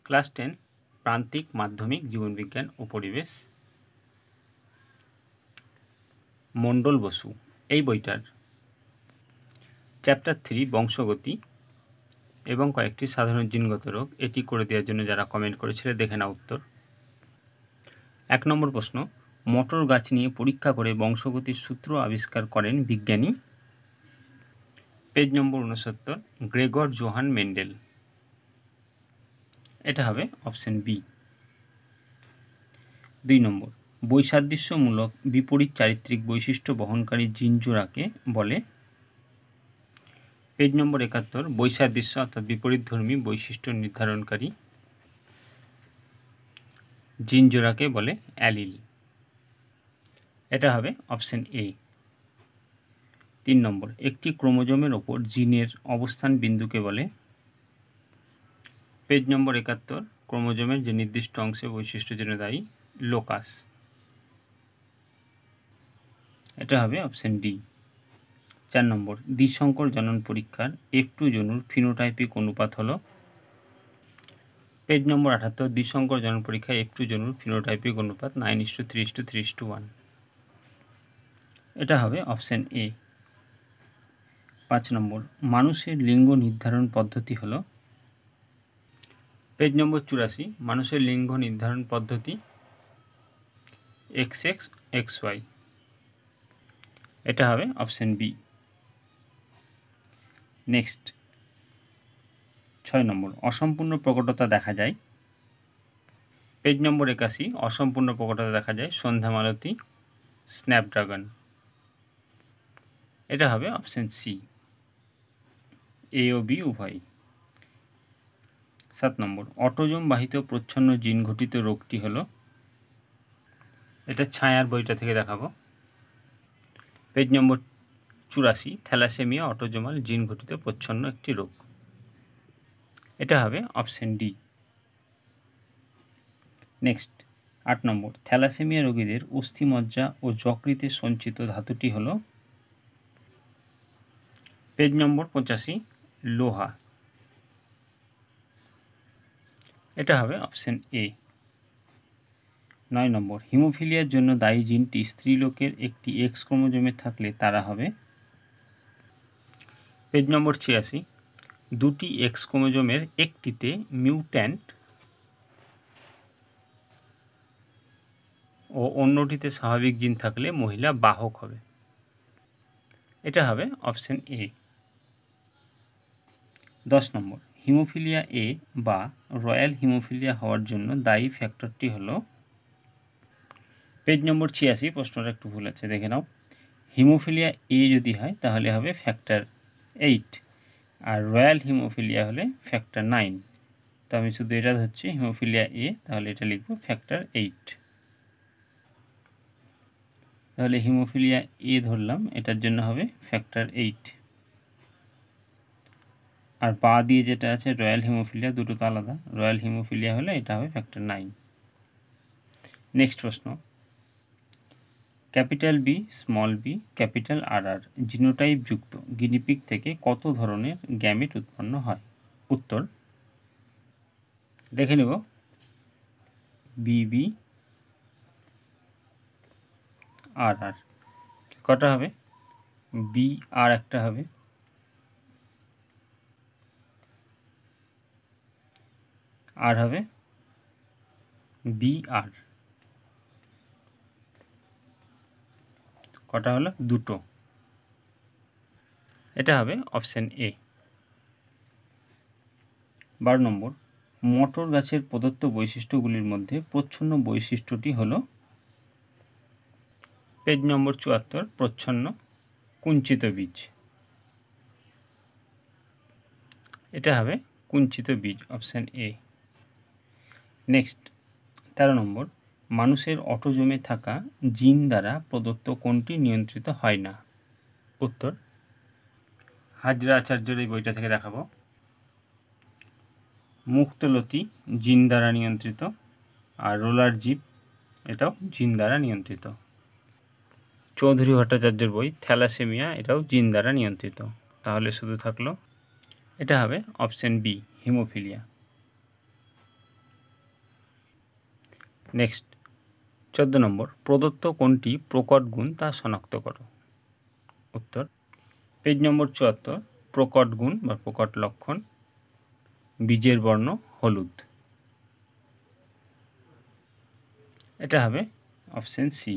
Class 10 প্রান্তিক মাধ্যমিক জীবনবিজ্ঞান ও পরিবেশ, মণ্ডল বসু। এই বইটার চ্যাপ্টার 3 বংশগতি এবং কয়েকটি সাধারণ জিনগত রোগ এটি করে দেওয়ার জন্য যারা কমেন্ট করেছিল দেখে নাও উত্তর। 1 নম্বর প্রশ্ন, মটর গাছ নিয়ে পরীক্ষা করে বংশগতির সূত্র আবিষ্কার করেন বিজ্ঞানী। Page number 69, Gregor Johann Mendel. এটা হবে অপশন বি। 2 নম্বর, বৈসাদৃশ্যমূলক বিপরীত চারিত্রিক বৈশিষ্ট্য বহনকারী জিন জোড়াকে বলে। পেজ নম্বর 71, বৈসাদৃশ্য অর্থাৎ বিপরীতধর্মী বৈশিষ্ট্য নির্ধারণকারী জিন জোড়াকে বলে অ্যালিল। এটা হবে অপশন এ। 3 নম্বর, একটি ক্রোমোজোমের ওপর জিনের অবস্থান বিন্দুকে বলে। পেজ নম্বর 71, ক্রোমোজোমের যে নির্দিষ্ট অংশে বৈশিষ্ট্যের জন্য দায়ী লোকাস। এটা হবে অপশন ডি। 4 নম্বর, দ্বিসংকর জনন পরীক্ষার F2 জনুর ফিনোটাইপিক অনুপাত হলো। পেজ নম্বর 78, দ্বিসংকর জনন পরীক্ষায় F2 জনুর ফিনোটাইপিক অনুপাত 9:3:3:1। এটা হবে অপশন এ। 5 নম্বর, মানুষের লিঙ্গ নির্ধারণ পদ্ধতি হলো। পেজ নম্বর 84, মানুষের লিঙ্গ নির্ধারণ পদ্ধতি XX XY। এটা হবে অপশন বি। নেক্সট 6 নম্বর, অসম্পূর্ণ প্রকটতা দেখা যায়। পেজ নম্বর 81, অসম্পূর্ণ প্রকটতা দেখা যায় সন্ধ্যামালতী, স্ন্যাপড্রাগন। এটা হবে অপশন সি, এ ও বি উভয়। 7 নম্বর, অটোজোম বাহিত প্রচ্ছন্ন জিন ঘটিত রোগটি হলো। এটা ছায়ার বইটা থেকে দেখাবো। পেজ নম্বর 84, থ্যালাসেমিয়া অটোজোমাল জিন ঘটিত প্রচ্ছন্ন একটি রোগ। এটা হবে অপশন ডি। নেক্সট 8 নম্বর, থ্যালাসেমিয়া রোগীদের অস্থিমজ্জা ও যকৃতে সঞ্চিত ধাতুটি হলো। পেজ নম্বর 85, লোহা। এটা হবে অপশন এ। 9 নম্বর, হিমোফিলিয়ার জন্য দায়ী জিনটি স্ত্রীলোকের একটি এক্স ক্রোমোজোমে থাকলে তারা হবে। পেজ নম্বর 86, দুটি এক্স ক্রোমোজোমের একটিতে মিউট্যান্ট ও অন্যটিতে স্বাভাবিক জিন থাকলে মহিলা বাহক হবে। এটা হবে অপশন এ। 10 নম্বর, হিমোফিলিয়া এ বা রয়্যাল হিমোফিলিয়া হওয়ার জন্য দায়ী ফ্যাক্টরটি হলো। পেজ নম্বর 86, প্রশ্নটা একটু ভুল আছে দেখে নাও। হিমোফিলিয়া এ যদি হয় তাহলে হবে ফ্যাক্টর 8, আর রয়্যাল হিমোফিলিয়া হলে ফ্যাক্টর 9। তো আমি শুধু এটা ধরছি হিমোফিলিয়া এ, তাহলে এটা লিখব ফ্যাক্টর 8। তাহলে হিমোফিলিয়া এ ধরলাম, এটার জন্য হবে ফ্যাক্টর 8। আর বা দিয়ে যেটা আছে রয়্যাল হিমোফিলিয়া, দুটো তো আলাদা। রয়্যাল হিমোফিলিয়া হলে এটা হবে ফ্যাক্টর 9। নেক্সট প্রশ্ন, capital B small B capital R R genotype যুক্ত গিনিপিগ থেকে কত ধরনের গ্যামেট উৎপন্ন হয়? উত্তর দেখে নেব। বিবি আর আর কটা হবে? বি আর একটা হবে, আর হবে বি আর। কটা হলো? দুটো। এটা হবে অপশন এ। 12 নম্বর, মটর গাছের প্রদত্ত বৈশিষ্ট্যগুলির মধ্যে প্রচ্ছন্ন বৈশিষ্ট্যটি হলো। পেজ নম্বর 74, প্রচ্ছন্ন কুঞ্চিত বীজ। এটা হবে কুঞ্চিত বীজ, অপশন এ। নেক্সট 13 নম্বর, মানুষের অটোজোমে থাকা জিন দ্বারা প্রদত্ত কোনটি নিয়ন্ত্রিত হয় না? উত্তর হাজরা আচার্যের এই বইটা থেকে দেখাবো। মুক্তলতি জিন দ্বারা নিয়ন্ত্রিত, আর রোলার জিপ এটাও জিন দ্বারা নিয়ন্ত্রিত। চৌধুরী ভট্টাচার্যের বই থ্যালাসেমিয়া, এটাও জিন দ্বারা নিয়ন্ত্রিত। তাহলে শুধু থাকলো এটা হবে অপশন বি হিমোফিলিয়া। নেক্সট 14 নম্বর, প্রদত্ত কোনটি প্রকট গুণ তা শনাক্ত করো। উত্তর পেজ নম্বর 74, প্রকট গুণ বা প্রকট লক্ষণ, বীজের বর্ণ হলুদ। এটা হবে অপশন সি।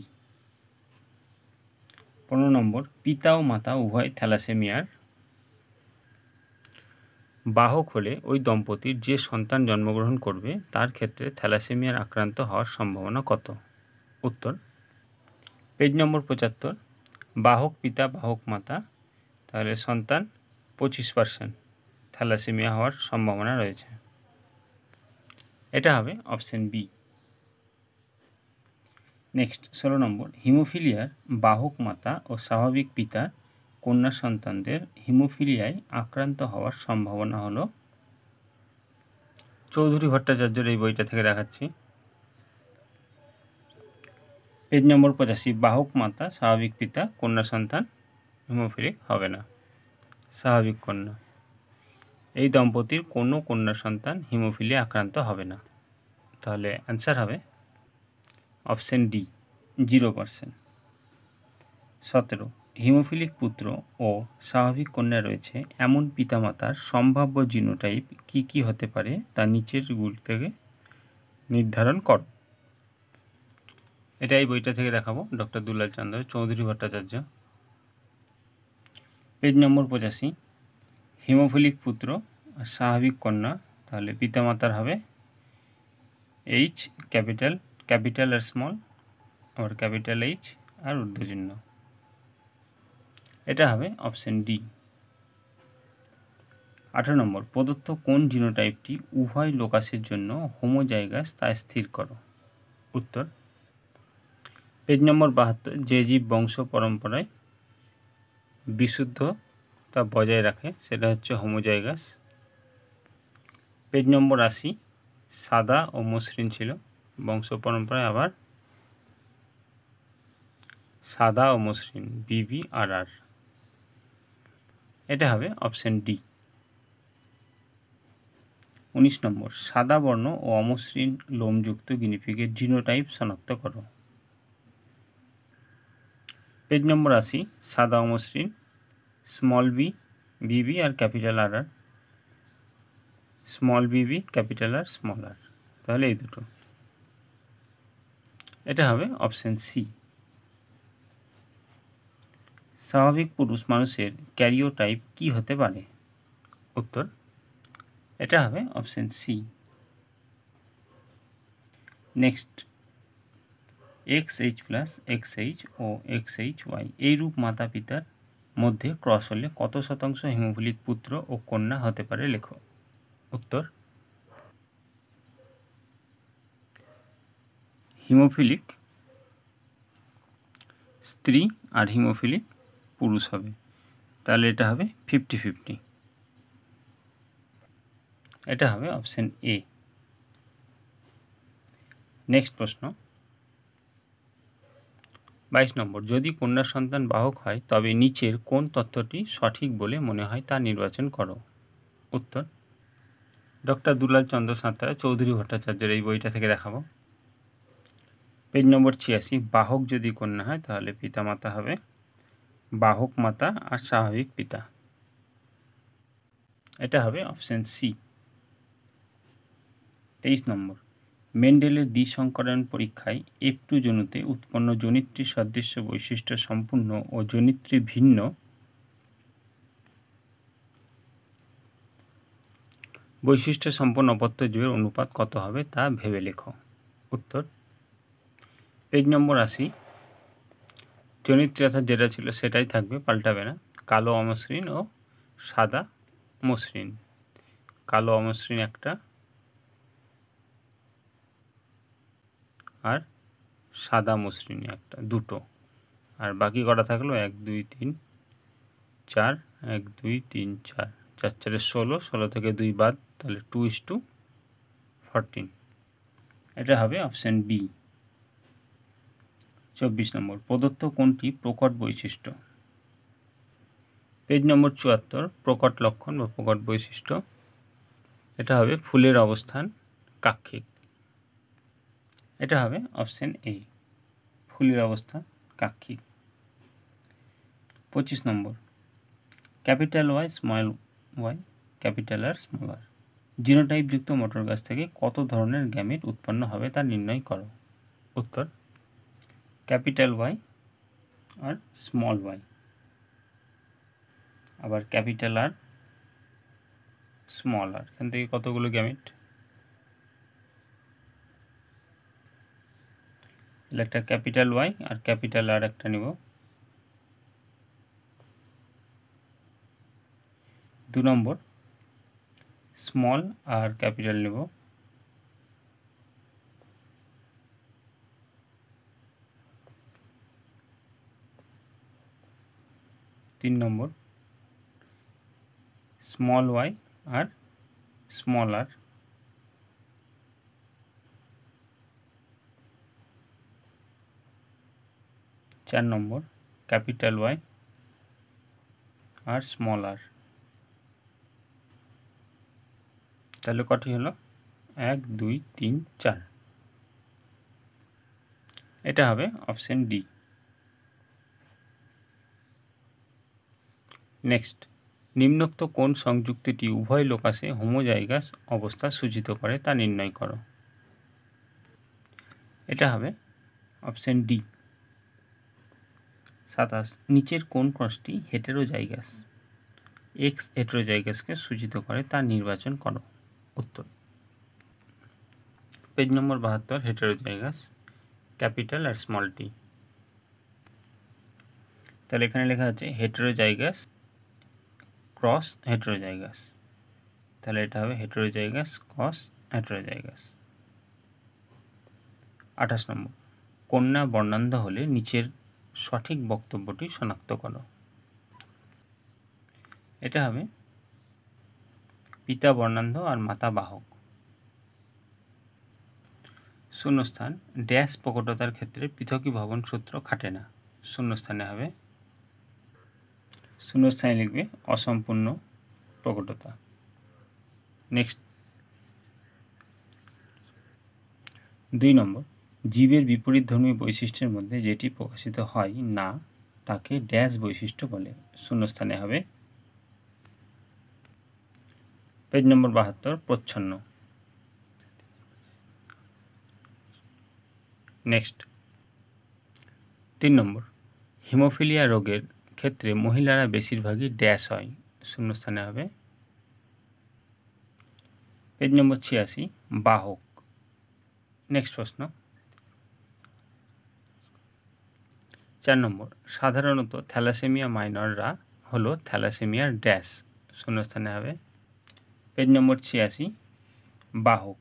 15 নম্বর, পিতা ও মাতা উভয় থ্যালাসেমিয়ার বাহক হলে ওই দম্পতির যে সন্তান জন্মগ্রহণ করবে তার ক্ষেত্রে থ্যালাসেমিয়ার আক্রান্ত হওয়ার সম্ভাবনা কত। উত্তর পেজ নম্বর 75, বাহক পিতা বাহক মাতা, তাহলে সন্তান 25% থ্যালাসেমিয়া হওয়ার সম্ভাবনা রয়েছে। এটা হবে অপশন বি। নেক্সট 16 নম্বর, হিমোফিলিয়ার বাহক মাতা ও স্বাভাবিক পিতা কন্যা সন্তানদের হিমোফিলিয়ায় আক্রান্ত হওয়ার সম্ভাবনা হলো। চৌধুরী ভট্টাচার্যের এই বইটা থেকে দেখাচ্ছি, পেজ নম্বর 85, বাহক মাতা স্বাভাবিক পিতা কন্যা সন্তান হিমোফিলিক হবে না, স্বাভাবিক কন্যা। এই দম্পতির কোনো কন্যা সন্তান হিমোফিলিয়া আক্রান্ত হবে না। তাহলে অ্যান্সার হবে অপশন ডি, 0%। 17, হিমোফিলিক পুত্র ও স্বাভাবিক কন্যা রয়েছে এমন পিতামাতার সম্ভাব্য জিনোটাইপ কি কি হতে পারে তা নিচের গুলি থেকে নির্ধারণ কর। এটা এই বইটা থেকে দেখাবো, doctor Dulal Chandra Chowdhury Bhattacharya, page number 85, haemophilic পুত্র আর স্বাভাবিক কন্যা, তাহলে পিতামাতার হবে এইচ ক্যাপিটাল আর স্মল, আবার ক্যাপিটাল এইচ আর ঊর্ধ্বচিহ্ন। এটা হবে অপশন ডি। 18 নম্বর, প্রদত্ত কোন জিনোটাইপটি উভয় লোকাসের জন্য হোমোজাইগাস তা স্থির করো। উত্তর পেজ নম্বর 72, যে জীব বংশ পরম্পরায় বিশুদ্ধতা বজায় রাখে সেটা হচ্ছে হোমোজাইগাস। পেজ নম্বর 80, সাদা ও মসৃণ ছিল, বংশ পরম্পরায় আবার সাদা ও মসৃণ, BBRR। এটা হবে অপশন ডি। 19 নম্বর, সাদা বর্ণ ও অমসৃণ লোমযুক্ত গিনিপিগের জিনোটাইপ শনাক্ত করো। পেজ নম্বর 80, সাদা অমসৃণ, স্মল বি BB আর capital RR, small BB capital R small r, তাহলে এই দুটো। এটা হবে অপশন সি। স্বাভাবিক পুরুষ মানুষের ক্যারিওটাইপ কি হতে পারে। উত্তর এটা হবে option C. Next, XH+ XH ও XHY এই রূপ মাতা পিতার মধ্যে ক্রস হলে কত শতাংশ হিমোফিলিক পুত্র ও কন্যা হতে পারে লেখো। উত্তর হিমোফিলিক স্ত্রী আর হিমোফিলিক পুরুষ হবে, তাহলে এটা হবে 50-50। এটা হবে অপশন এ। নেক্সট প্রশ্ন 22 নম্বর, যদি কন্যা সন্তান বাহক হয় তবে নিচের কোন তথ্যটি সঠিক বলে মনে হয় তা নির্বাচন করো। উত্তর ডক্টর দুলাল চন্দ্র সাঁতরা চৌধুরী ভট্টাচার্যের এই বইটা থেকে দেখাবো, পেজ নম্বর 86, বাহক যদি কন্যা হয় তাহলে পিতামাতা হবে বাহক মাতা আর স্বাভাবিক পিতা। এটা হবে অপশন সি। 23 নম্বর, মেন্ডেলের দ্বিসংকরায়ন পরীক্ষায় F2 জনুতে উৎপন্ন জনিত্রীর সদৃশ্য বৈশিষ্ট্য সম্পূর্ণ ও জনিত্রী ভিন্ন বৈশিষ্ট্য সম্পন্ন অপত্য জীবের অনুপাত কত হবে তা ভেবে লেখো। উত্তর পেজ নম্বর 80, জনিত্রী অর্থাৎ যেটা ছিল সেটাই থাকবে, পাল্টাবে না, কালো অমসৃণ ও সাদা মসৃণ। কালো অমসৃণ একটা আর সাদা মসৃণ একটা, দুটো, আর বাকি কটা থাকলো 1 2 3 4, 1 2 3 4, 4 4 16, 16 থেকে 2 বাদ, তাহলে 2:14। এটা হবে অপশন বি। 24 নম্বর, প্রদত্ত কোনটি প্রকট বৈশিষ্ট্য। পেজ নম্বর 74, প্রকট লক্ষণ বা প্রকট বৈশিষ্ট্য, এটা হবে ফুলের অবস্থান কাক্ষিক। এটা হবে অপশন এ, ফুলের অবস্থা কাক্ষী। 25 নম্বর, capital Y small Y capital আর স্মল আর। জিনোটাইপযুক্ত মটর গাছ থেকে কত ধরনের গ্যামেট উৎপন্ন হবে তা নির্ণয় করো। উত্তর, ক্যাপিটাল ওয়াই আর স্মল ওয়াই, আবার ক্যাপিটাল আর স্মল আর, এখান থেকে কতগুলো গ্যামেট, একটা ক্যাপিটাল ওয়াই আর ক্যাপিটাল আর একটা নিব। 2 নম্বর, স্মল আর ক্যাপিটাল নেব। 3 নম্বর, স্মল ওয়াই আর স্মল আর। 4 নম্বর, ক্যাপিটাল ওয়াই আর স্মল আর। তাহলে কটি হলো, 1 2 3 4, এটা হবে অপশন ডি। নেক্সট, নিম্নোক্ত কোন সংযুক্তিটি উভয় লোকাসে হোমোজাইগাস অবস্থা সূচিত করে তা নির্ণয় করো। এটা হবে অপশন ডি 27। নিচের কোন ক্রসটি হেটেরোজাইগাস এক্স হেটেরোজাইগাসকে সূচিত করে তা নির্বাচন করো। উত্তর, পেজ নম্বর 72, হেটেরোজাইগাস, ক্যাপিটাল আর স্মল টি। তাহলে এখানে লেখা আছে হেটেরোজাইগাস ক্রস হেটেরোজাইগাস, তাহলে এটা হবে হেটেরোজাইগাস ক্রস হেটেরোজাইগাস। 28 নম্বর, কন্যা বর্ণান্ধ হলে নিচের সঠিক বক্তব্যটি শনাক্ত করো। এটা হবে পিতা বর্ণান্ধ আর মাতা বাহক। শূন্যস্থান, ড্যাশ প্রকটতার ক্ষেত্রে পৃথকীভবন সূত্র খাটে না। শূন্যস্থানে হবে, শূন্যস্থানে লিখবে অসম্পূর্ণ প্রকটতা। নেক্সট 2 নম্বর, জীবের বিপরীতধর্মী বৈশিষ্ট্যের মধ্যে যেটি প্রকাশিত হয় না তাকে ড্যাশ বৈশিষ্ট্য বলে। শূন্যস্থানে হবে, পেজ নম্বর 72, প্রচ্ছন্ন। নেক্সট 3 নম্বর, হিমোফিলিয়া রোগের ক্ষেত্রে মহিলারা বেশিরভাগই ড্যাশ হয়। শূন্যস্থানে হবে, পেজ নম্বর 86, বাহক। নেক্সট প্রশ্ন 4 নম্বর, সাধারণত থ্যালাসেমিয়া মাইনররা হলো থ্যালাসেমিয়ার ড্যাশ। শূন্যস্থানে হবে, পেজ নম্বর 86, বাহক।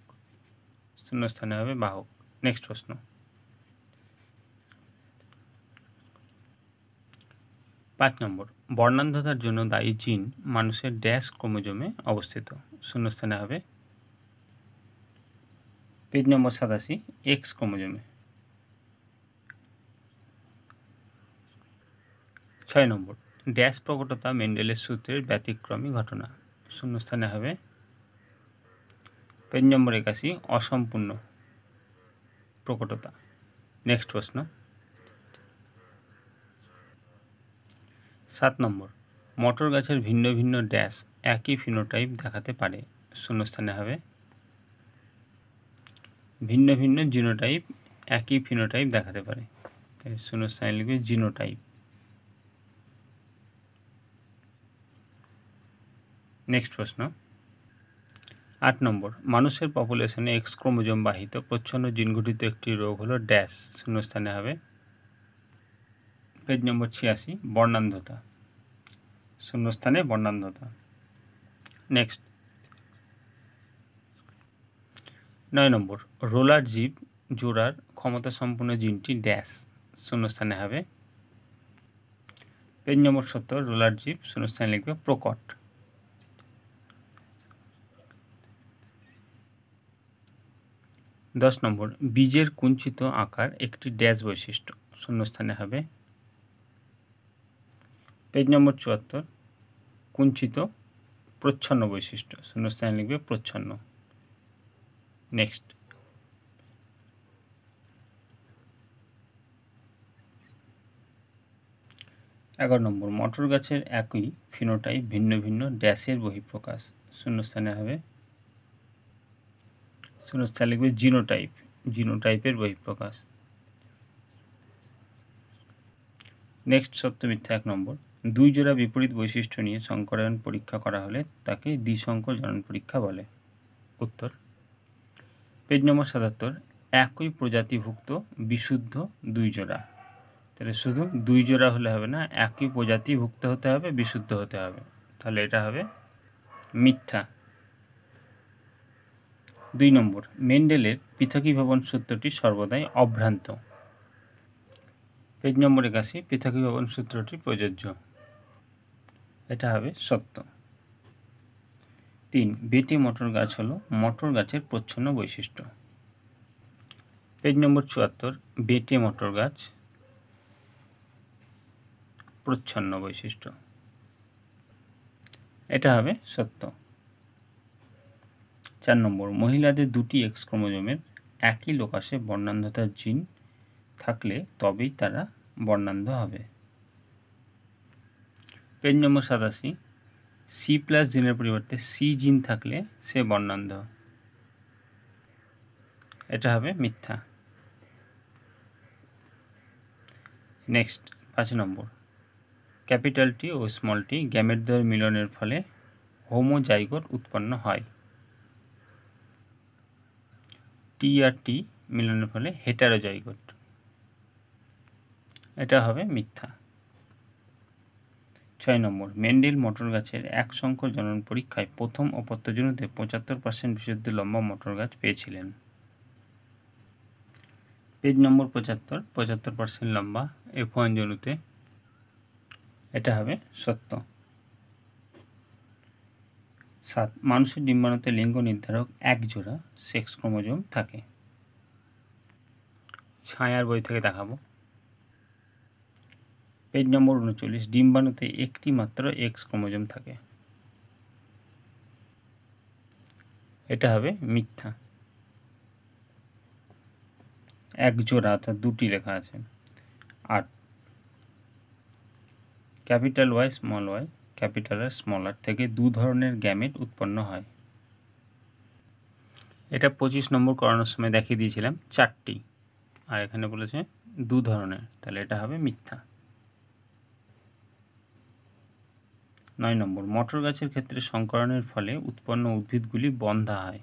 শূন্যস্থানে হবে বাহক। নেক্সট প্রশ্ন 5 নম্বর, বর্ণান্ধতার জন্য দায়ী জিন মানুষের ড্যাশ ক্রোমোজোমে অবস্থিত। শূন্যস্থানে হবে, পেজ নম্বর 87, এক্স ক্রোমোজোমে। 6 নম্বর, ড্যাশ প্রকটতা মেন্ডেলের সূত্রের ব্যতিক্রমী ঘটনা। শূন্যস্থানে হবে, পেজ নম্বর 81, অসম্পূর্ণ প্রকটতা। নেক্সট প্রশ্ন 7 নম্বর, মটর গাছের ভিন্ন ভিন্ন ড্যাশ একই ফিনোটাইপ দেখাতে পারে। শূন্যস্থানে হবে, ভিন্ন ভিন্ন জিনোটাইপ একই ফিনোটাইপ দেখাতে পারে। শূন্যস্থানে লিখবে জিনোটাইপ। নেক্সট প্রশ্ন 8 নম্বর, মানুষের পপুলেশনে এক্স ক্রোমোজোম বাহিত প্রচ্ছন্ন জিন গঠিত একটি রোগ হলো ড্যাশ। শূন্যস্থানে হবে, পেজ নম্বর 86, বর্ণান্ধতা। শূন্যস্থানে বর্ণান্ধতা। নেক্সট 9 নম্বর, রোলার জীব জোড়ার ক্ষমতা সম্পন্ন জিনটি ড্যাশ। শূন্যস্থানে হবে, পেজ নম্বর 70, রোলার জীব। শূন্যস্থানে লিখবে প্রকট। 10 নম্বর, বীজের কুঞ্চিত আকার একটি ড্যাশ বৈশিষ্ট্য। শূন্যস্থানে হবে, পেজ নম্বর 74, কুঞ্চিত প্রচ্ছন্ন বৈশিষ্ট্য। শূন্যস্থানে লিখবে প্রচ্ছন্ন। নেক্সট 11 নম্বর, মটর গাছের একই ফিনোটাইপ ভিন্ন ভিন্ন ড্যাশের বহিঃপ্রকাশ। শূন্যস্থানে হবে, শূন্যস্থানে লিখবে জিনোটাইপ, জিনোটাইপের বহিঃপ্রকাশ। নেক্সট সত্য মিথ্যা 1 নম্বর, দুই জোড়া বিপরীত বৈশিষ্ট্য নিয়ে সংকরায়ন পরীক্ষা করা হলে তাকে দ্বিসংকর জনন পরীক্ষা বলে। উত্তর, পেজ নম্বর 77, একই প্রজাতিভুক্ত বিশুদ্ধ দুই জোড়া। তাহলে শুধু দুই জোড়া হলে হবে না, একই প্রজাতিভুক্ত হতে হবে, বিশুদ্ধ হতে হবে, তাহলে এটা হবে মিথ্যা। 2 নম্বর, মেন্ডেলের পৃথকীভবন সূত্রটি সর্বদাই অভ্রান্ত। পেজ নম্বর 81, পৃথকীভবন সূত্রটি প্রযোজ্য, এটা হবে সত্য। 3, বেটে মটর গাছ হলো মটর গাছের প্রচ্ছন্ন বৈশিষ্ট্য। পেজ নম্বর 74, বেটে মটর গাছ প্রচ্ছন্ন বৈশিষ্ট্য, এটা হবে সত্য। 4 নম্বর, মহিলাদের দুটি এক্স ক্রোমোজোমের একই লোকাসে বর্ণান্ধতার জিন থাকলে তবেই তারা বর্ণান্ধ হবে। পেজ নম্বর 87, সি প্লাস জিনের পরিবর্তে সি জিন থাকলে সে বর্ণান্ধ, এটা হবে মিথ্যা। নেক্সট 5 নম্বর, ক্যাপিটাল টি ও স্মল টি গ্যামেটদ্বয়ের মিলনের ফলে হোমোজাইগোট উৎপন্ন হয়। টি আর টি মিলনের ফলে হেটারোজাইগোট, এটা হবে মিথ্যা। 6 নম্বর, মেন্ডেল মটর গাছের এক সংকর জনন পরীক্ষায় প্রথম অপত্যজনুতে 75% বিশুদ্ধ লম্বা মটর গাছ পেয়েছিলেন। পেজ নম্বর 75, 75% লম্বা F1 জনুতে, এটা হবে সত্য। 7, মানুষের ডিম্বাণুতে লিঙ্গ নির্ধারক এক জোড়া সেক্স ক্রোমোজোম থাকে। ছায়ার বই থেকে দেখাবো। পেজ নম্বর 39, ডিম্বাণুতে একটি মাত্র এক্স ক্রোমোজোম থাকে, এটা হবে মিথ্যা। এক জোড়া অর্থাৎ দুটি লেখা আছে। 8, capital Y small Y capital আর স্মল আর থেকে দু ধরনের গ্যামেট উৎপন্ন হয়। এটা 25 নম্বর করানোর সময় দেখিয়ে দিয়েছিলাম 4টি, আর এখানে বলেছে দু ধরনের, তাহলে এটা হবে মিথ্যা। 9 নম্বর, মটর গাছের ক্ষেত্রে সংকরণের ফলে উৎপন্ন উদ্ভিদগুলি বন্ধা হয়।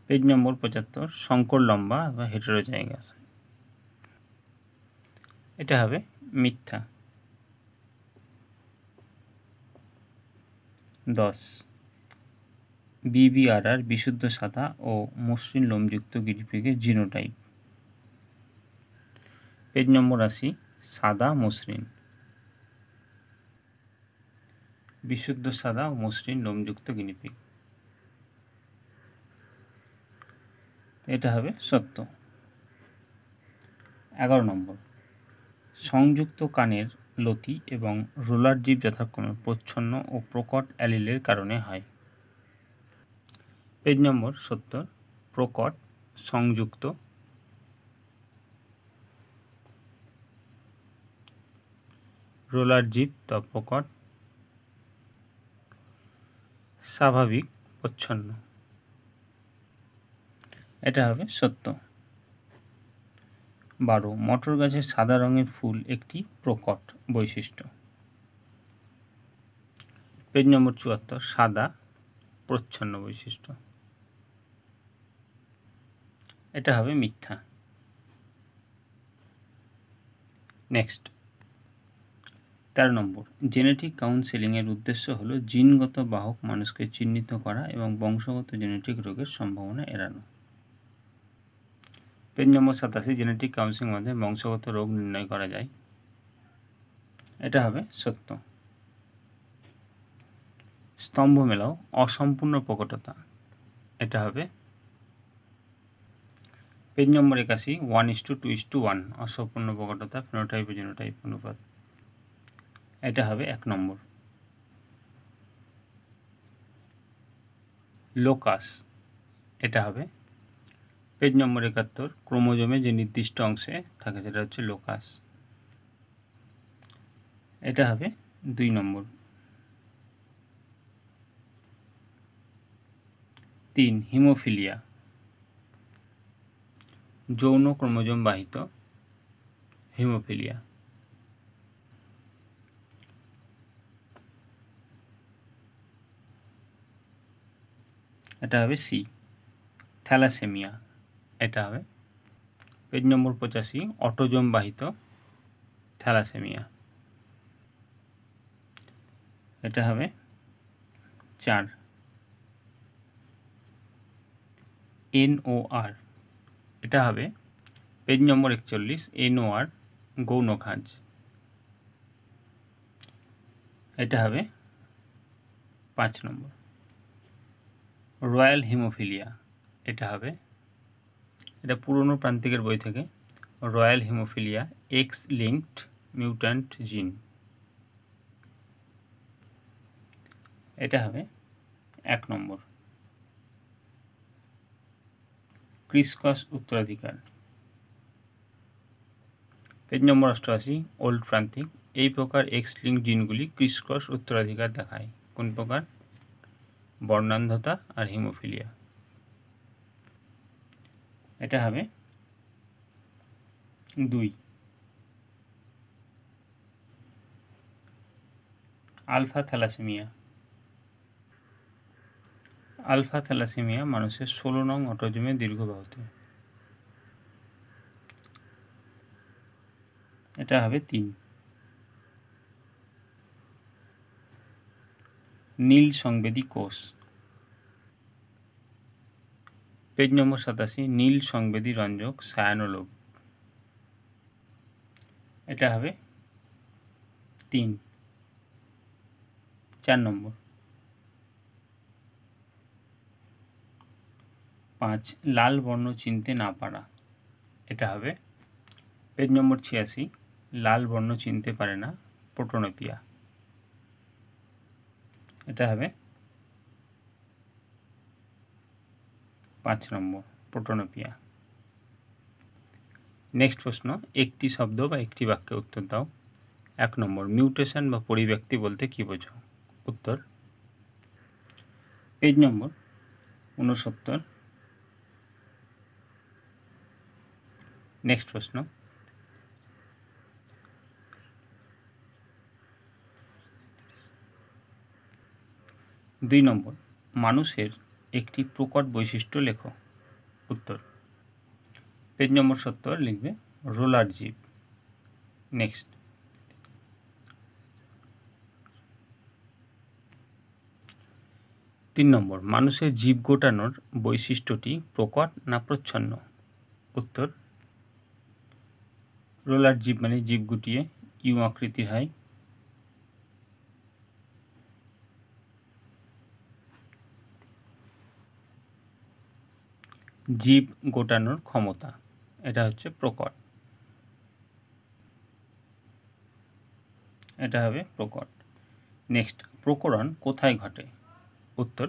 পেজ নম্বর 75, সংকর লম্বা বা হেটেরোজাইগাস, এটা হবে মিথ্যা। 10, BBRR বিশুদ্ধ সাদা ও মসৃণ লোমযুক্ত গিরিপিগের জিনোটাইপ। পেজ নম্বর 80, সাদা মসৃণ, বিশুদ্ধ সাদা ও মসৃণ লোমযুক্ত গিনিপিগ, এটা হবে সত্য। 11 নম্বর, সংযুক্ত কানের লতি এবং রোলার জিভ যথাক্রমে প্রচ্ছন্ন ও প্রকট অ্যালিলের কারণে হয়। পেজ নম্বর 70, প্রকট, সংযুক্ত, রোলার জিভ তা প্রকট, স্বাভাবিক, প্রচ্ছন্ন, এটা হবে সত্য। 12, মটর গাছের সাদা রঙের ফুল একটি প্রকট বৈশিষ্ট্য। পেজ নম্বর 74, সাদা প্রচ্ছন্ন বৈশিষ্ট্য, এটা হবে মিথ্যা। নেক্সট 13 নম্বর, জেনেটিক কাউন্সেলিংয়ের উদ্দেশ্য হলো জিনগত বাহক মানুষকে চিহ্নিত করা এবং বংশগত জেনেটিক রোগের সম্ভাবনা এড়ানো। পেজ নম্বর 87, জেনেটিক কাউন্সেলিং মধ্যে বংশগত রোগ নির্ণয় করা যায়, এটা হবে সত্য। স্তম্ভ মেলাও অসম্পূর্ণ প্রকটতা, এটা হবে। পেজ নম্বর 81, 1:2:1 অসম্পূর্ণ প্রকটতা ফিনোটাইপ ও জিনোটাইপ অনুপাত, এটা হবে 1 নম্বর। লোকাস, এটা হবে। পেজ নম্বর 71, ক্রোমোজোমে যে নির্দিষ্ট অংশে থাকে সেটা হচ্ছে লোকাস। এটা হবে 2 নম্বর। 3 হিমোফিলিয়া, যৌন ক্রোমোজোম বাহিত হিমোফিলিয়া। এটা হবে সি থ্যালাসেমিয়া। এটা হবে পেজ নম্বর 85 অটোজোম বাহিত থ্যালাসেমিয়া। এটা হবে 4 NOR। এটা হবে পেজ নম্বর 41 NOR গৌণ খাঁজ। এটা হবে 5 নম্বর রয়্যাল হিমোফিলিয়া। এটা হবে, এটা পুরনো প্রান্তিকের বই থেকে, royal haemophilia x linked mutant জিন। এটা হবে 1 নম্বর ক্রিসক্রস উত্তরাধিকার। পেজ নম্বর 88 ওল্ড প্রান্তিক। এই প্রকার এক্স লিঙ্ক জিনগুলি ক্রিসক্রস উত্তরাধিকার দেখায়। কোন প্রকার? বর্ণান্ধতা আর হিমোফিলিয়া। এটা হবে 2 আলফা থ্যালাসেমিয়া। আলফা থ্যালাসেমিয়া মানুষের 16 নং অটোজোমে দীর্ঘবাহুতে। এটা হবে 3 নীল সংবেদী কোষ। পেজ নম্বর 87 নীল সংবেদী রঞ্জক সায়ানোলোগ। এটা হবে 3 4 নম্বর 5 লাল বর্ণ চিনতে না পারা। এটা হবে পেজ নম্বর 86 লাল বর্ণ চিনতে পারে না প্রোটোনোপিয়া। এটা হবে 5 নম্বর প্রোটোনোপিয়া। নেক্সট প্রশ্ন, একটি শব্দ বা একটি বাক্যে উত্তর দাও। 1 নম্বর মিউটেশন বা পরিব্যক্তি বলতে কি বোঝো? উত্তর পেজ নম্বর 69। নেক্সট প্রশ্ন, 2 নম্বর মানুষের একটি প্রকট বৈশিষ্ট্য লেখো। উত্তর পেজ নম্বর 70 লিখবে রোলার জিভ। নেক্সট, 3 নম্বর মানুষের জিভ গোটানোর বৈশিষ্ট্যটি প্রকট না প্রচ্ছন্ন? উত্তর রোলার জিভ মানে জিভ গুটিয়ে ইউ আকৃতির হয়। জিভ গোটানোর ক্ষমতা, এটা হচ্ছে প্রকট। এটা হবে প্রকট। নেক্সট, প্রকরণ কোথায় ঘটে? উত্তর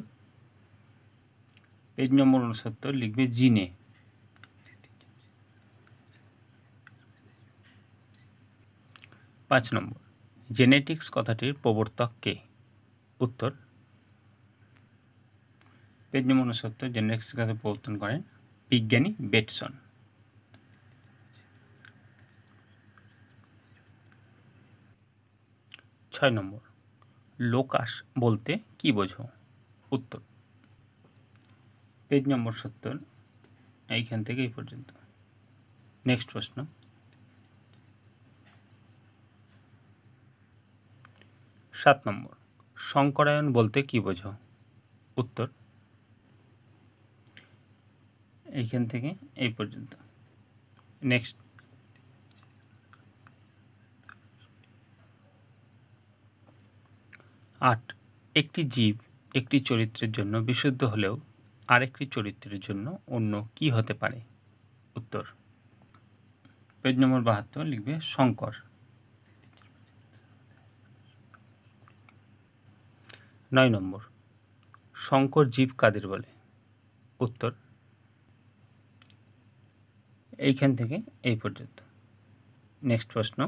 পেজ নম্বর 69 লিখবে জিনে। পাঁচ নম্বর জেনেটিক্স কথাটির প্রবর্তক কে? উত্তর পেজ নম্বর 69 জেনেটিক্স কথা প্রবর্তন করেন বিজ্ঞানী বেটসন। 6 নম্বর লোকাস বলতে কি বোঝো? উত্তর পেজ নম্বর 70 এইখান থেকে এই পর্যন্ত। নেক্সট প্রশ্ন, 7 নম্বর সংকরায়ন বলতে কি বোঝো? উত্তর এইখান থেকে এই পর্যন্ত। নেক্সট, 8 একটি জীব একটি চরিত্রের জন্য বিশুদ্ধ হলেও আরেকটি চরিত্রের জন্য অন্য কি হতে পারে? উত্তর পেজ নম্বর 72 লিখবে শঙ্কর। 9 নম্বর শঙ্কর জীব কাদের বলে? উত্তর এইখান থেকে এই পর্যন্ত। নেক্সট প্রশ্ন,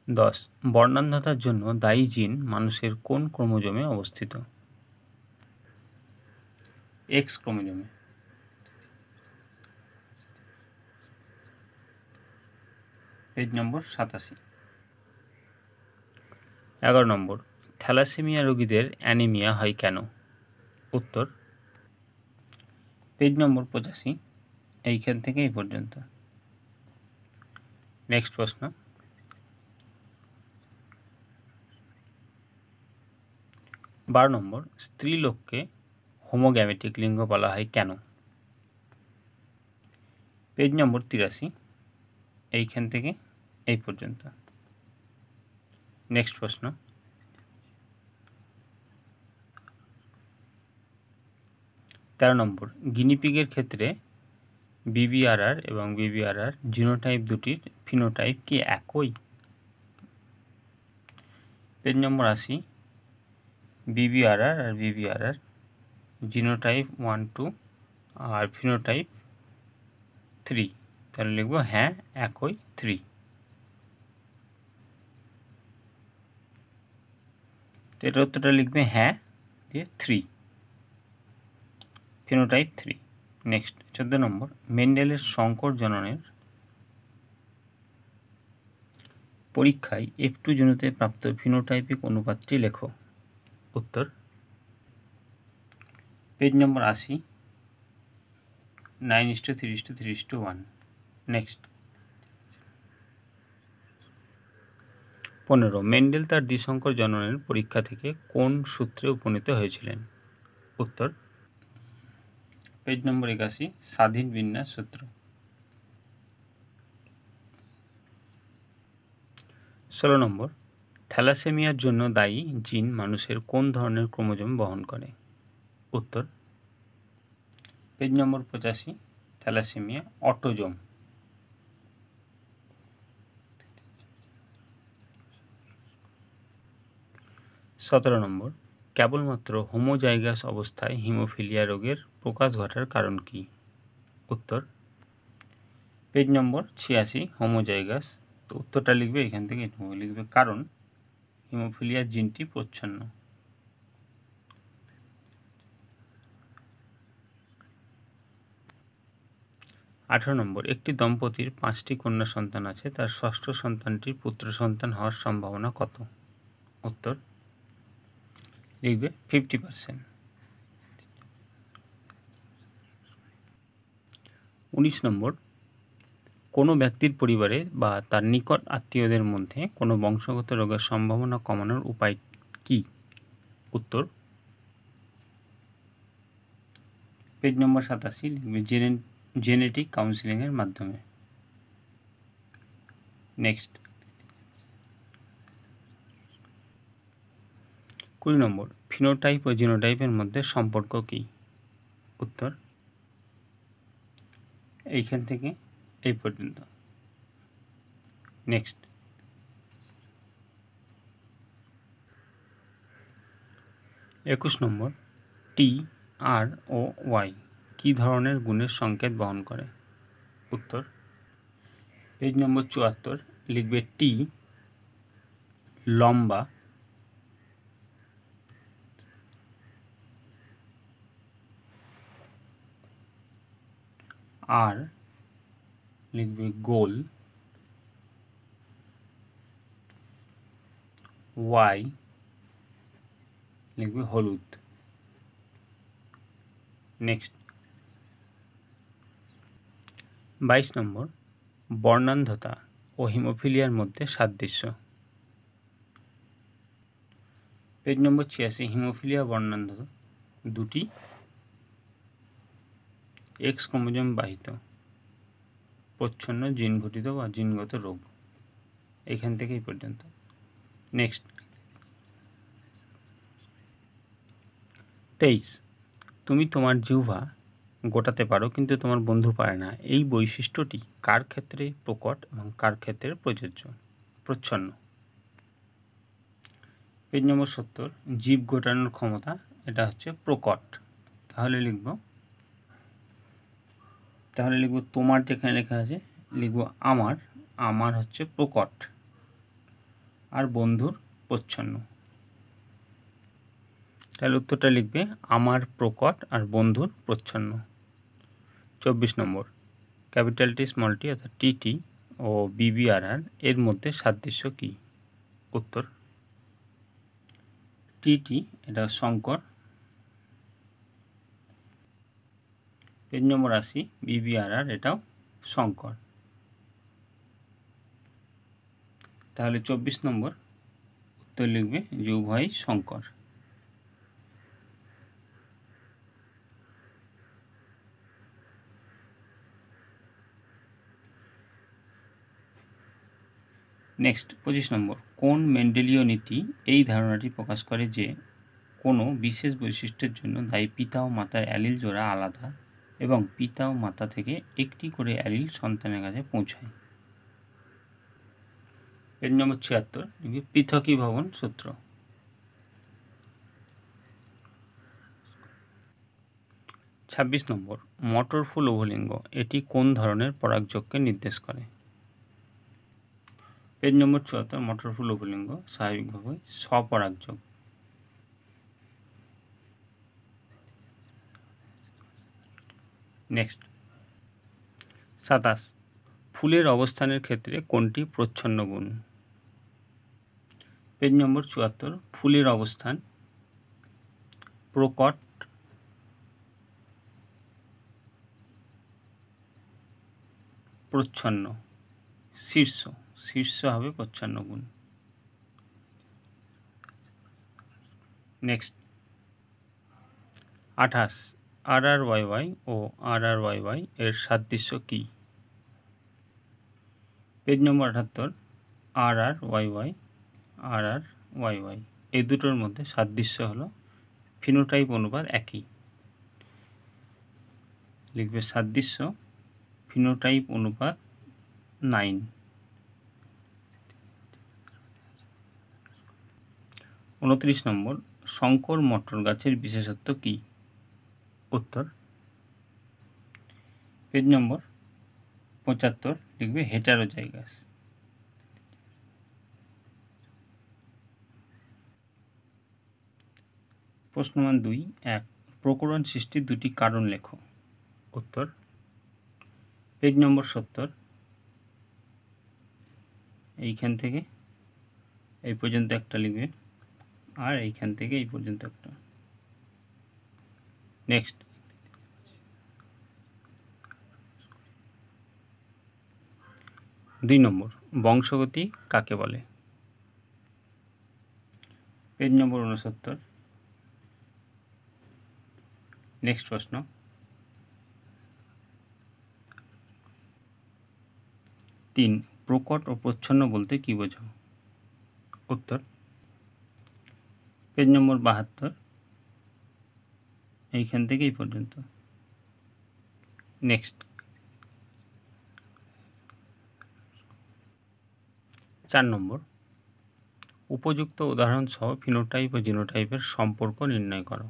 10 বর্ণান্ধতার জন্য দায়ী জিন মানুষের কোন ক্রোমোজোমে অবস্থিত? এক্স ক্রোমোজোমে। Page number 87। 11 নম্বর থ্যালাসেমিয়া রোগীদের অ্যানিমিয়া হয় কেন? উত্তর পেজ নম্বর 85, এইখান থেকে এই পর্যন্ত। নেক্সট প্রশ্ন, 12 নম্বর স্ত্রীলোককে হোমোগ্যামেটিক লিঙ্গ বলা হয় কেন? পেজ নম্বর 83, এইখান থেকে এই পর্যন্ত। নেক্সট প্রশ্ন, 13 নম্বর গিনিপিগের ক্ষেত্রে বিবিআরআর এবং বিবিআরআর জিনোটাইপ দুটির ফিনোটাইপ কি একই? পেজ নম্বর 80, বিবিআরআর আর বিবিআরআর জিনোটাইপ 1, 2 আর ফিনোটাইপ 3, তাহলে লিখব হ্যাঁ একই 3। এটার উত্তরটা লিখবে হ্যাঁ দিয়ে 3, ফিনোটাইপ 3। নেক্সট 14 নম্বর মেন্ডেলের শঙ্কর জননের পরীক্ষায় F2 জনুতে প্রাপ্ত ফিনোটাইপিক অনুপাতটি লেখো। উত্তর পেজ নম্বর 80, 9:3:3:1। নেক্সট 15 মেন্ডেল তার দ্বিসংকর জননের পরীক্ষা থেকে কোন সূত্রে উপনীত হয়েছিলেন? উত্তর পেজ নম্বর 81, স্বাধীন বিন্যাস সূত্র। 16 নম্বর থ্যালাসেমিয়ার জন্য দায়ী জিন মানুষের কোন ধরনের ক্রোমোজোম বহন করে? উত্তর পেজ নম্বর 85, থ্যালাসেমিয়া অটোজোম। 17 নম্বর কেবলমাত্র হোমোজাইগাস অবস্থায় হিমোফিলিয়া রোগের প্রকাশ ঘটার কারণ কি? উত্তর পেজ নম্বর 86, হোমোজাইগাস। তো উত্তরটা লিখবে এখান থেকে লিখবে কারণ হিমোফিলিয়া জিনটি প্রচ্ছন্ন। 18 নম্বর একটি দম্পতির 5টি কন্যা সন্তান আছে, তার ষষ্ঠ সন্তানটির পুত্র সন্তান হওয়ার সম্ভাবনা কত? উত্তর লিখবে 50%। 19 নম্বর কোনো ব্যক্তির পরিবারে বা তার নিকট আত্মীয়দের মধ্যে কোনো বংশগত রোগের সম্ভাবনা কমানোর উপায় কি? উত্তর পেজ নম্বর 87, লিখবে জেনেটিক কাউন্সিলিংয়ের মাধ্যমে। নেক্সট 20 নম্বর ফিনোটাইপ ও জিনোটাইপের মধ্যে সম্পর্ক কি? উত্তর এইখান থেকে এই পর্যন্ত। নেক্সট 21 নম্বর টি, আর ও ওয়াই কী ধরনের গুণের সংকেত বহন করে? উত্তর পেজ নম্বর 74, লিখবে টি লম্বা, আর লিখবে গোল, ওয়াই লিখবে হলুদ। নেক্সট 22 নম্বর বর্ণান্ধতা ও হিমোফিলিয়ার মধ্যে সাদৃশ্য। পেজ নম্বর 86, হিমোফিলিয়া বর্ণান্ধতা দুটি এক্স ক্রোমোজোম বাহিত প্রচ্ছন্ন জিন ঘটিত বা জিনগত রোগ। এখান থেকে এই পর্যন্ত। নেক্সট 23 তুমি তোমার জিহ্বা গোটাতে পারো কিন্তু তোমার বন্ধু পারে না, এই বৈশিষ্ট্যটি কার ক্ষেত্রে প্রকট এবং কার ক্ষেত্রে প্রযোজ্য? প্রচ্ছন্ন। পেজ নম্বর 70 জীব গোটানোর ক্ষমতা, এটা হচ্ছে প্রকট। তাহলে লিখব তোমার যেখানে লেখা আছে লিখব আমার হচ্ছে প্রকট। আর বন্ধুর প্রচ্ছন্ন। তাহলে উত্তরটা লিখবে আমার প্রকট আর বন্ধুর প্রচ্ছন্ন। 24 নম্বর, ক্যাপিটাল টি স্মল টি অর্থাৎ টিটি ও বিবিআরআর এর মধ্যে সাদৃশ্য কী? উত্তর টিটি এটা শঙ্কর। পেজ নম্বর 80, বিবিআরআর এটাও শঙ্কর। তাহলে 24 নম্বর উত্তর লিখবে যে উভয়ই শঙ্কর। নেক্সট 25 নম্বর, কোন মেন্ডেলীয় নীতি এই ধারণাটি প্রকাশ করে যে কোনো বিশেষ বৈশিষ্ট্যের জন্য দায়ী পিতা ও মাতার অ্যালিল জোড়া আলাদা এবং পিতা ও মাতা থেকে একটি করে অ্যালিল সন্তানের কাছে পৌঁছায়? পেজ নম্বর 76, পৃথকীভবন সূত্র। 26 নম্বর, মটর ফুল উভলিঙ্গ এটি কোন ধরনের পরাগযোগকে নির্দেশ করে? পেজ নম্বর 74, মটর ফুল উভলিঙ্গ স্বাভাবিকভাবে স্বপরাগযোগ। নেক্সট 27, ফুলের অবস্থানের ক্ষেত্রে কোনটি প্রচ্ছন্ন গুণ? পেজ নম্বর 74, ফুলের অবস্থান প্রকট, প্রচ্ছন্ন, শীর্ষ, শীর্ষ হবে প্রচ্ছন্ন গুণ। নেক্সট 28, RRYY ও RRYY এর সাদৃশ্য কী? পেজ নম্বর 78, RRYY RRYY এই দুটোর মধ্যে সাদৃশ্য হলো ফিনোটাইপ অনুপাত একই। লিখবে সাদৃশ্য ফিনোটাইপ অনুপাত 9। 29 নম্বর, শঙ্কর মটর গাছের বিশেষত্ব কী? উত্তর পেজ নম্বর 75, লিখবে হেটারোজাইগাস। প্রশ্ন মান 2, 1, প্রকরণ সৃষ্টির দুটি কারণ লেখো। উত্তর পেজ নম্বর 70, এইখান থেকে এই পর্যন্ত একটা লিখবে আর এইখান থেকে এই পর্যন্ত একটা। নেক্সট 2 নম্বর, বংশগতি কাকে বলে? Page number 69। নেক্সট প্রশ্ন, 3, প্রকট ও প্রচ্ছন্ন বলতে কি বোঝো? উত্তর পেজ নম্বর 72, এইখান থেকে এই পর্যন্ত। নেক্সট 4 নম্বর, উপযুক্ত উদাহরণ সহ ফিনোটাইপ ও জিনোটাইপের সম্পর্ক নির্ণয় করো।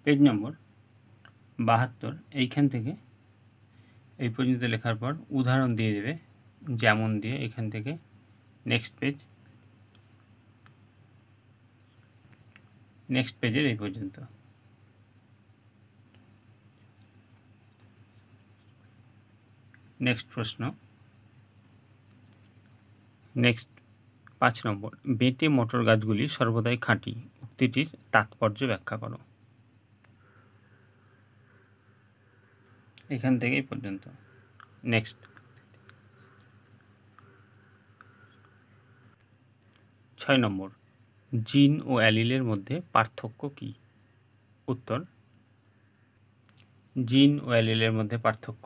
পেজ নম্বর 72, এইখান থেকে এই পর্যন্ত লেখার পর উদাহরণ দিয়ে দেবে যেমন দিয়ে এখান থেকে নেক্সট পেজ, নেক্সট পেজের এই পর্যন্ত। নেক্সট প্রশ্ন, নেক্সট 5 নম্বর, বেঁটে মটর গাছগুলি সর্বদাই খাঁটি উক্তিটির তাৎপর্য ব্যাখ্যা করো। এখান থেকে এই পর্যন্ত। নেক্সট 6 নম্বর, জিন ও অ্যালিলের মধ্যে পার্থক্য কী? উত্তর জিন ও অ্যালিলের মধ্যে পার্থক্য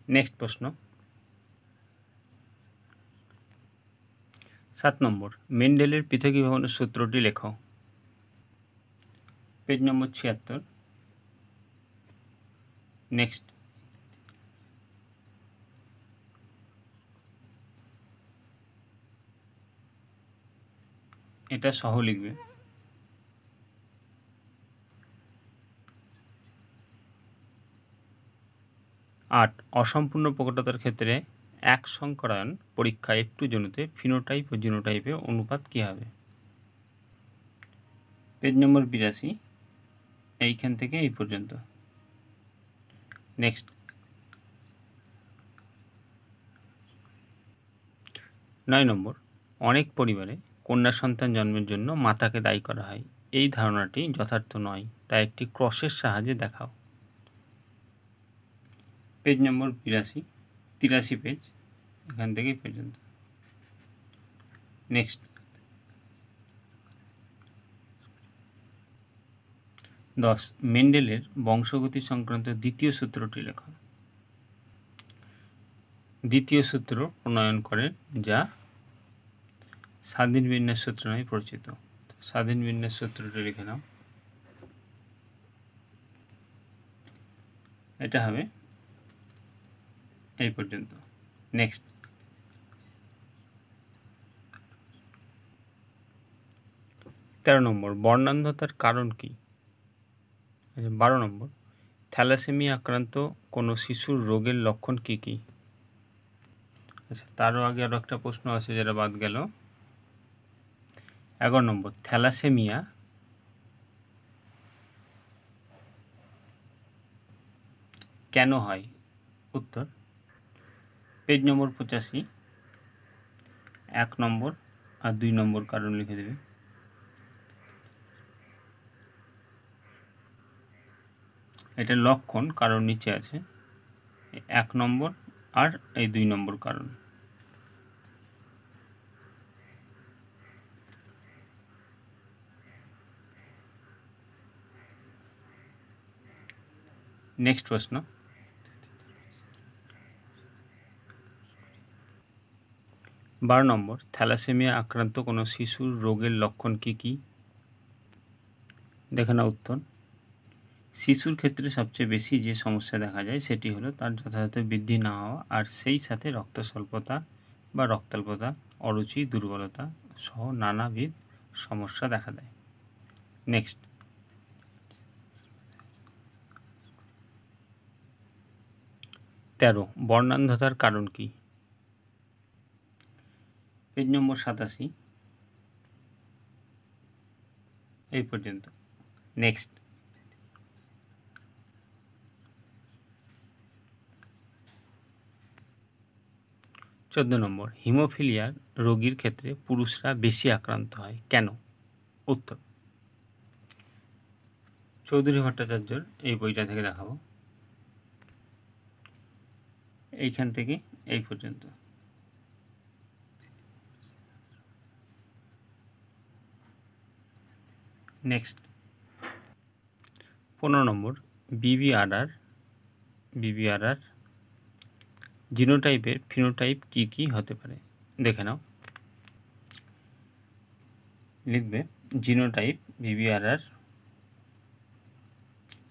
নেক্সট প্রশ্ন 7 নম্বর, মেন্ডেলের পৃথকীভবনের সূত্রটি লেখো। পেজ নম্বর 76। নেক্সট এটা সহ লিখবে। 8 অসম্পূর্ণ প্রকটতার ক্ষেত্রে এক সংকরায়ন পরীক্ষা একটু জনুতে ফিনোটাইপ ও জিনোটাইপে অনুপাত কী হবে? পেজ নম্বর 82, এইখান থেকে এই পর্যন্ত। নেক্সট 9 নম্বর, অনেক পরিবারে কন্যা সন্তান জন্মের জন্য মাতাকে দায়ী করা হয়। এই ধারণাটি যথার্থ নয়, তা একটি ক্রসের সাহায্যে দেখাও। পেজ নম্বর 83 পেজ, এখান থেকে পর্যন্ত। নেক্সট 10 মেন্ডেলের বংশগতি সংক্রান্ত দ্বিতীয় সূত্রটি লেখা। দ্বিতীয় সূত্র প্রণয়ন করেন, যা স্বাধীন বিন্যাস সূত্র নামে পরিচিত। স্বাধীন বিন্যাস সূত্রটি লিখে নাও। এটা হবে এই পর্যন্ত। নেক্সট 13 নম্বর, বর্ণান্ধতার কারণ কি? 12 নম্বর, থ্যালাসেমিয়া আক্রান্ত কোনো শিশুর রোগের লক্ষণ কি কি? আচ্ছা, তারও আগে আরও একটা প্রশ্ন আছে যেটা বাদ গেল। 11 নম্বর, থ্যালাসেমিয়া কেন হয়? উত্তর পেজ নম্বর 85, 1 নম্বর আর 2 নম্বর কারণ লিখে দেবে। এটা লক্ষণ, কারণ নিচে আছে 1 নম্বর আর এই 2 নম্বর কারণ। নেক্সট প্রশ্ন 12 নম্বর, থ্যালাসেমিয়া আক্রান্ত কোনো শিশুর রোগের লক্ষণ কি কি? দেখে না উত্তর। শিশুর ক্ষেত্রে সবচেয়ে বেশি যে সমস্যা দেখা যায় সেটি হলো তার যথাযথ বৃদ্ধি না হওয়া, আর সেই সাথে রক্ত স্বল্পতা বা রক্তাল্পতা, অরুচি, দুর্বলতা সহ নানাবিধ সমস্যা দেখা দেয়। নেক্সট 13 বর্ণান্ধতার কারণ কি? পেজ নম্বর 87, এই পর্যন্ত। নেক্সট 14 নম্বর, হিমোফিলিয়ার রোগীর ক্ষেত্রে পুরুষরা বেশি আক্রান্ত হয় কেন? উত্তর চৌধুরী ভট্টাচার্যর এই বইটা থেকে দেখাবো। এইখান থেকে এই পর্যন্ত। নেক্সট 15 নম্বর, বিবিআরআর জিনোটাইপের ফিনোটাইপ কি কি হতে পারে? দেখে নাও। লিখবে জিনোটাইপ বিবিআরআর,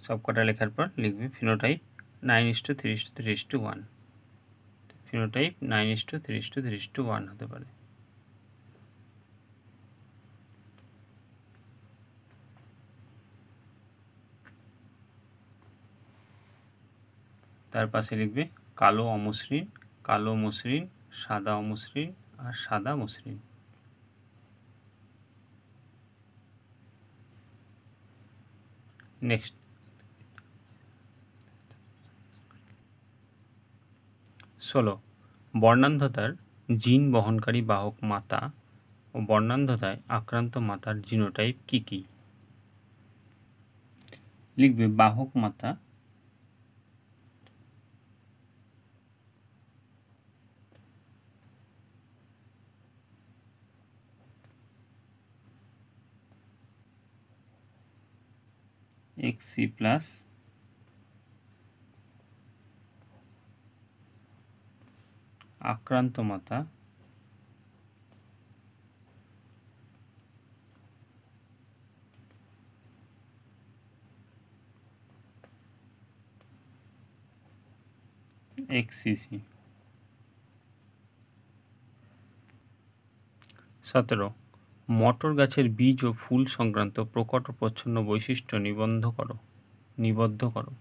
সবকটা লেখার পর লিখবে ফিনোটাইপ 9:3:3:1। ফিনোটাইপ 9:3:3:1 হতে পারে। তার পাশে লিখবে কালো অমসৃণ, কালো মসৃণ, সাদা অমসৃণ আর সাদা মসৃণ। নেক্সট 16 বর্ণান্ধতার জিন বহনকারী বাহক মাতা ও বর্ণান্ধতায় আক্রান্ত মাতার জিনোটাইপ কি কি? লিখবে বাহক মাতা XC+, আক্রান্ত মাতা XCC। 17 মটর গাছের বীজ ও ফুল সংক্রান্ত প্রকট ও প্রচ্ছন্ন বৈশিষ্ট্য নিবদ্ধ করো।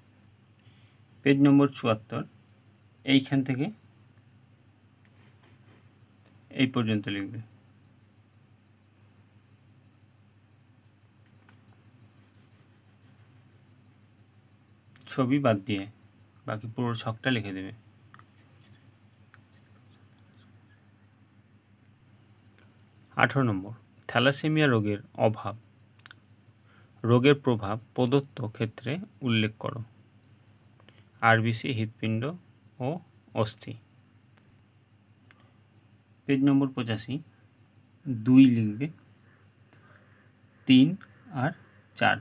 পেজ নম্বর 74 এইখান থেকে এই পর্যন্ত লিখবে। ছবি বাদ দিয়ে বাকি পুরো ছকটা লিখে দেবে। 18 নম্বর থ্যালাসেমিয়া রোগের প্রভাব প্রদত্ত ক্ষেত্রে উল্লেখ করো। আরবিসি, হৃৎপিণ্ড ও অস্থি। পেজ নম্বর 85 2 লিখবে, 3 আর 4।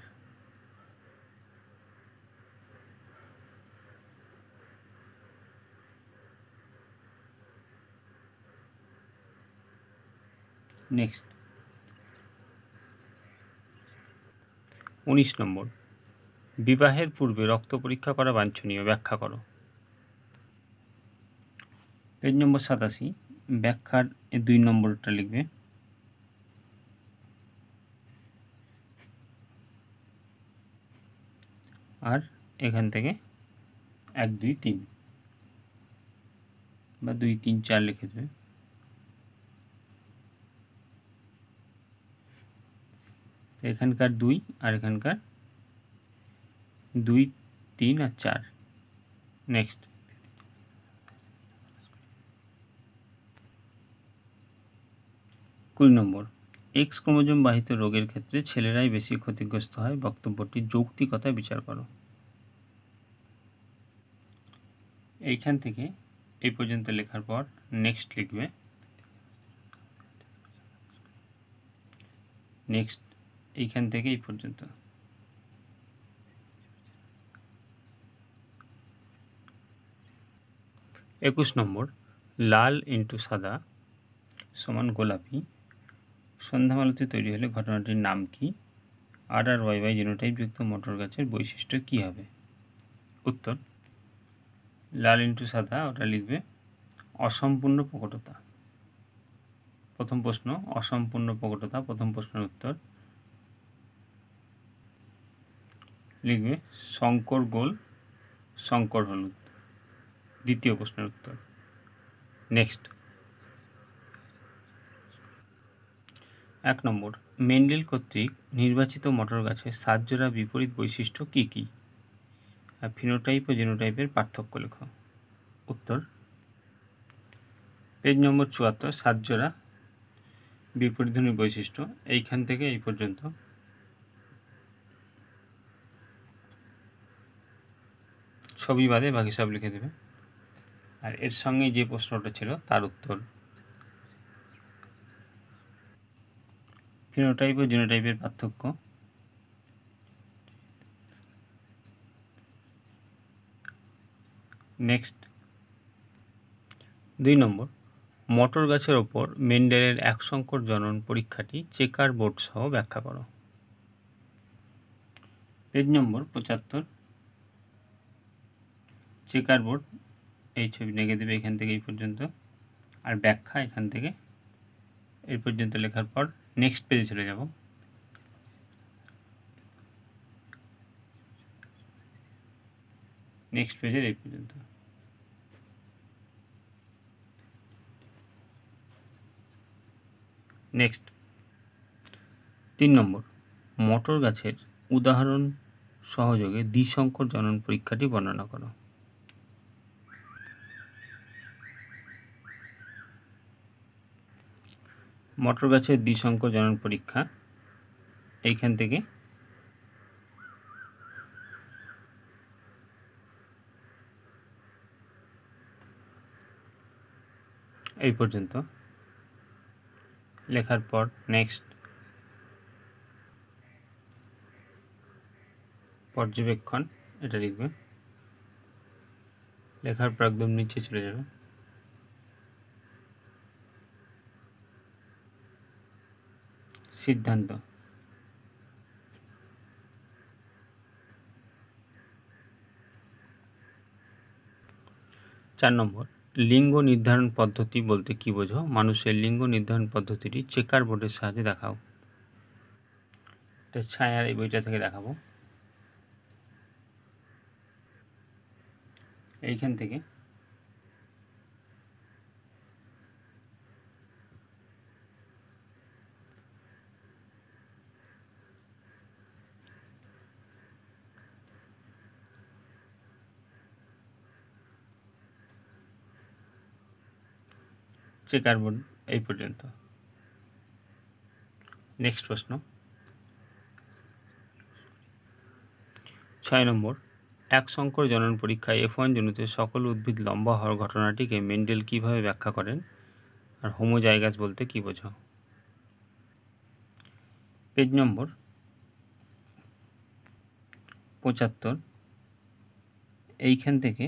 নেক্সট 19 নম্বর বিবাহের পূর্বে রক্ত পরীক্ষা করা বাঞ্ছনীয়, ব্যাখ্যা করো। পেজ নম্বর 87 ব্যাখ্যার 2 নম্বরটা লিখবে। আর এখান থেকে 1 2 3 বা 2 3 4 লিখে দেবে। এখানকার 2 আর এখানকার 2 3 আর 4। নেক্সট 20 নম্বর এক্স ক্রোমোজোম বাহিত রোগের ক্ষেত্রে ছেলেরাই বেশি ক্ষতিগ্রস্ত হয়, বক্তব্যটির যৌক্তিকতা বিচার করো। এইখান থেকে এই পর্যন্ত লেখার পর নেক্সট লিখবে। নেক্সট এইখান থেকে এই পর্যন্ত। 21 নম্বর লাল ইন্টু সাদা সমান গোলাপি সন্ধ্যামালতি তৈরি হলে ঘটনাটির নাম কি? RRYY জিনোটাইপ যুক্ত মটর গাছের বৈশিষ্ট্য কি হবে? উত্তর লাল ইন্টু সাদা, ওটা লিখবে অসম্পূর্ণ প্রকটতা। প্রথম প্রশ্ন অসম্পূর্ণ প্রকটতা, প্রথম প্রশ্নের উত্তর লিখবে শঙ্কর গোল শঙ্কর হলুদ, দ্বিতীয় প্রশ্নের উত্তর। নেক্সট 1 নম্বর মেন্ডেল কর্তৃক নির্বাচিত মটর গাছের সাতজোড়া বিপরীত বৈশিষ্ট্য কি কি? ফিনোটাইপ ও জিনোটাইপের পার্থক্য লেখো। উত্তর পেজ নম্বর 74 সাতজোড়া বিপরীতধর্মী বৈশিষ্ট্য এইখান থেকে এই পর্যন্ত। ছবি বাদে বাকি সব লিখে দেবে। আর এর সঙ্গে যে প্রশ্নটা ছিল তার উত্তর। ফিনোটাইপ ও জিনোটাইপের পার্থক্য। নেক্সট 2 নম্বর মটর গাছের ওপর মেন্ডেলের এক সংকর জনন পরীক্ষাটি চেকার বোর্ড সহ ব্যাখ্যা করো। পেজ নম্বর 75 চেকার বোর্ড এই ছবি লিখে দেবে এখান থেকে এই পর্যন্ত। আর ব্যাখ্যা এখান থেকে এই পর্যন্ত লেখার পর নেক্সট পেজে চলে যাব। নেক্সট পেজের এই পর্যন্ত। নেক্সট 3 নম্বর মটর গাছের উদাহরণ সহযোগে দ্বিসংকর জনন পরীক্ষাটি বর্ণনা করো। মটর গাছের দ্বিসংকর জনন পরীক্ষা এইখান থেকে এই পর্যন্ত লেখার পর নেক্সট পর্যবেক্ষণ এটা লিখবে। লেখার পর একদম নিচে চলে যাবে। সিদ্ধান্ত। 4 নম্বর, লিঙ্গ নির্ধারণ পদ্ধতি বলতে কী বোঝো? মানুষের লিঙ্গ নির্ধারণ পদ্ধতিটি চেকার বোর্ডের সাহায্যে দেখাও। এটা ছায়ার এই বইটা থেকে দেখাবো। এইখান থেকে চেকার বোর্ড এই পর্যন্ত। নেক্সট প্রশ্ন 6 নম্বর, এক সংকর জনন পরীক্ষায় F1 জনিত সকল উদ্ভিদ লম্বা হওয়ার ঘটনাটিকে মেন্ডেল কিভাবে ব্যাখ্যা করেন? আর হোমোজাইগাস বলতে কী বোঝো? পেজ নম্বর 75 এইখান থেকে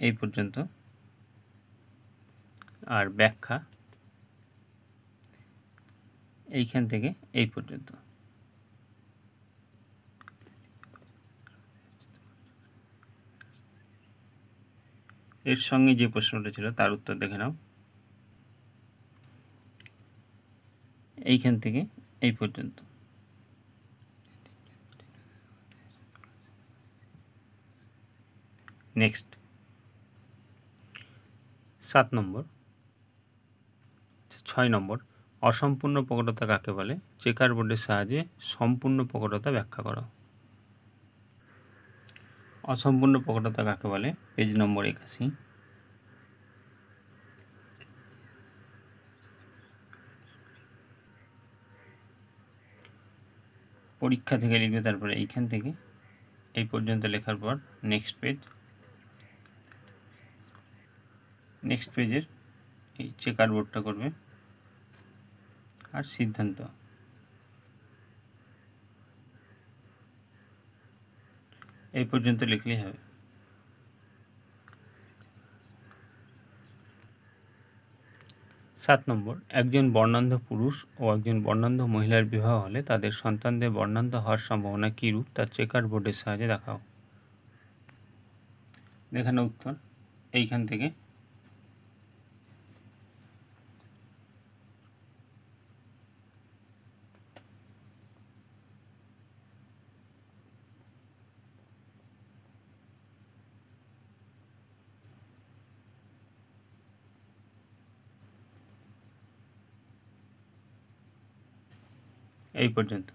এই পর্যন্ত, আর ব্যাখ্যা এইখান থেকে এই পর্যন্ত। এর সঙ্গে যে প্রশ্নটা ছিল তার উত্তর দেখে নাও। এইখান থেকে এই পর্যন্ত। নেক্সট 7 নম্বর, 6 নম্বর, অসম্পূর্ণ প্রকটতা কাকে বলে? চেকার বোর্ডের সাহায্যে সম্পূর্ণ প্রকটতা ব্যাখ্যা করো। অসম্পূর্ণ প্রকটতা কাকে বলে? পেজ নম্বর 81। পরীক্ষা থেকে লিখবে, তারপরে এইখান থেকে এই পর্যন্ত লেখার পর নেক্সট পেজ, নেক্সট পেজের এই চেকার বোর্ডটা করবে আর সিদ্ধান্ত। এই পর্যন্ত লিখলেই হবে। 7 নম্বর, একজন বর্ণান্ধ পুরুষ ও একজন বর্ণান্ধ মহিলার বিবাহ হলে তাদের সন্তানদের বর্ণান্ধ হওয়ার সম্ভাবনা কী রূপ তা চেকার বোর্ডের সাহায্যে দেখাও। দেখানো উত্তর এইখান থেকে এই পর্যন্ত।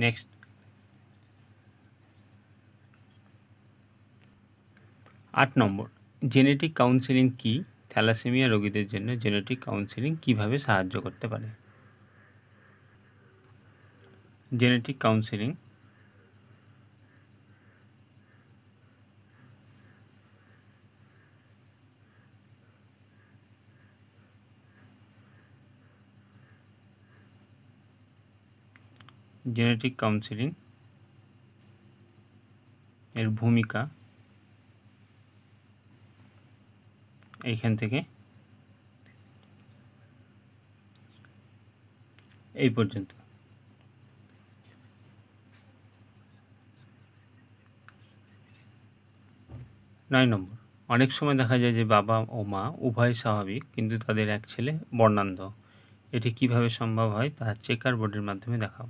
নেক্সট 8 নম্বর, জেনেটিক কাউন্সেলিং কি? থ্যালাসেমিয়া রোগীদের জন্য জেনেটিক কাউন্সেলিং কিভাবে সাহায্য করতে পারে? জেনেটিক কাউন্সেলিং জেনেটিক কাউন্সেলিং এর ভূমিকা এইখান থেকে এই পর্যন্ত। 9 নম্বর, অনেক সময় দেখা যায় যে বাবা ও মা উভয় স্বাভাবিক কিন্তু তাদের এক ছেলে বর্ণান্ধ, এটি কিভাবে সম্ভব হয় তা চেকার বোর্ডের মাধ্যমে দেখাও।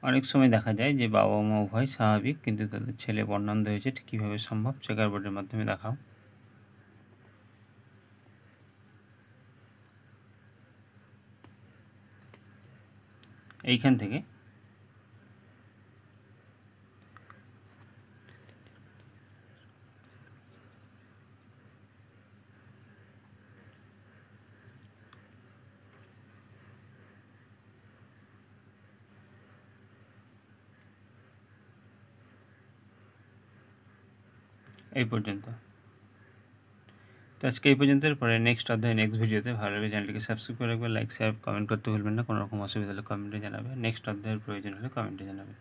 অনেক সময় দেখা যায় যে বাবা মা উভয় স্বাভাবিক কিন্তু তাদের ছেলে বর্ণান্ধ হয়েছে, এটি কীভাবে সম্ভব? চেকার বোর্ডের মাধ্যমে দেখাও। এইখান থেকে এই পর্যন্ত। তো আজকে এই পর্যন্ত। পরে নেক্সট অধ্যায় নেক্সট ভিডিওতে ভালো লাগে চ্যানেলটিকে সাবস্ক্রাইব করে রাখবে, লাইক শেয়ার কমেন্ট করতে ভুলবেন না। কোনো রকম অসুবিধা হলে কমেন্টে জানাবে। নেক্সট অধ্যায়ের প্রয়োজন হলে কমেন্টে জানাবে।